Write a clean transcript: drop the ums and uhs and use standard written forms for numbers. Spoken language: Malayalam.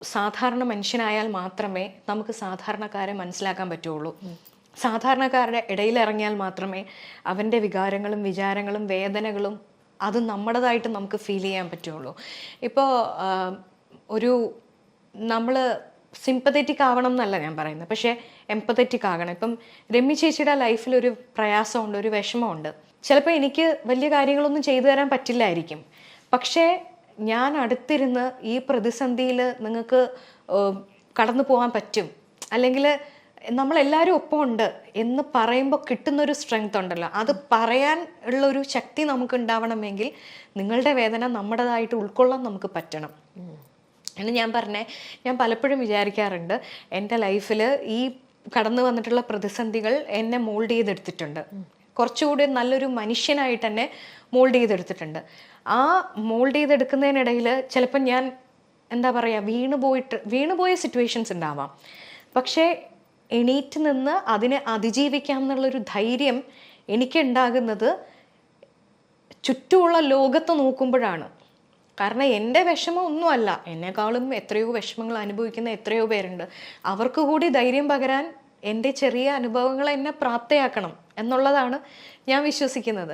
സാധാരണ മനുഷ്യനായാൽ മാത്രമേ നമുക്ക് സാധാരണക്കാരെ മനസ്സിലാക്കാൻ പറ്റുള്ളൂ. സാധാരണക്കാരുടെ ഇടയിൽ ഇറങ്ങിയാൽ മാത്രമേ അവൻ്റെ വികാരങ്ങളും വിചാരങ്ങളും വേദനകളും അത് നമ്മുടേതായിട്ട് നമുക്ക് ഫീൽ ചെയ്യാൻ പറ്റുള്ളൂ. ഇപ്പോൾ ഒരു നമ്മൾ സിമ്പത്തറ്റിക് ആവണം എന്നല്ല ഞാൻ പറയുന്നത്, പക്ഷേ എംപത്തറ്റിക് ആകണം. ഇപ്പം രമ്യ ചേച്ചിയുടെ ലൈഫിലൊരു പ്രയാസമുണ്ട്, ഒരു വിഷമമുണ്ട്. ചിലപ്പോൾ എനിക്ക് വലിയ കാര്യങ്ങളൊന്നും ചെയ്തു തരാൻ പറ്റില്ലായിരിക്കും, പക്ഷേ ഞാൻ അടുത്തിരുന്ന് ഈ പ്രതിസന്ധിയിൽ നിങ്ങൾക്ക് കടന്നു പോകാൻ പറ്റും, അല്ലെങ്കിൽ നമ്മളെല്ലാവരും ഒപ്പമുണ്ട് എന്ന് പറയുമ്പോൾ കിട്ടുന്നൊരു സ്ട്രെങ്ത് ഉണ്ടല്ലോ, അത് പറയാൻ ഉള്ളൊരു ശക്തി നമുക്ക് ഉണ്ടാവണമെങ്കിൽ നിങ്ങളുടെ വേദന നമ്മുടേതായിട്ട് ഉൾക്കൊള്ളാൻ നമുക്ക് പറ്റണം. എന്ന് ഞാൻ പലപ്പോഴും വിചാരിക്കാറുണ്ട്, എൻ്റെ ലൈഫിൽ ഈ കടന്നു വന്നിട്ടുള്ള പ്രതിസന്ധികൾ എന്നെ മോൾഡ് ചെയ്തെടുത്തിട്ടുണ്ട്, കുറച്ചുകൂടി നല്ലൊരു മനുഷ്യനായിട്ട് തന്നെ മോൾഡ് ചെയ്തെടുത്തിട്ടുണ്ട്. ആ മോൾഡ് ചെയ്തെടുക്കുന്നതിനിടയിൽ ചിലപ്പോൾ ഞാൻ വീണുപോയ സിറ്റുവേഷൻസ് ഉണ്ടാവാം, പക്ഷേ എണീറ്റ് നിന്ന് അതിനെ അതിജീവിക്കാം എന്നുള്ളൊരു ധൈര്യം എനിക്കുണ്ടാകുന്നത് ചുറ്റുമുള്ള ലോകത്ത് നോക്കുമ്പോഴാണ്. കാരണം എൻ്റെ വിഷമം ഒന്നുമല്ല, എന്നെക്കാളും എത്രയോ വിഷമങ്ങൾ അനുഭവിക്കുന്ന എത്രയോ പേരുണ്ട്. അവർക്ക് കൂടി ധൈര്യം പകരാൻ എൻ്റെ ചെറിയ അനുഭവങ്ങൾ എന്നെ പ്രാപ്തയാക്കണം എന്നുള്ളതാണ് ഞാൻ വിശ്വസിക്കുന്നത്.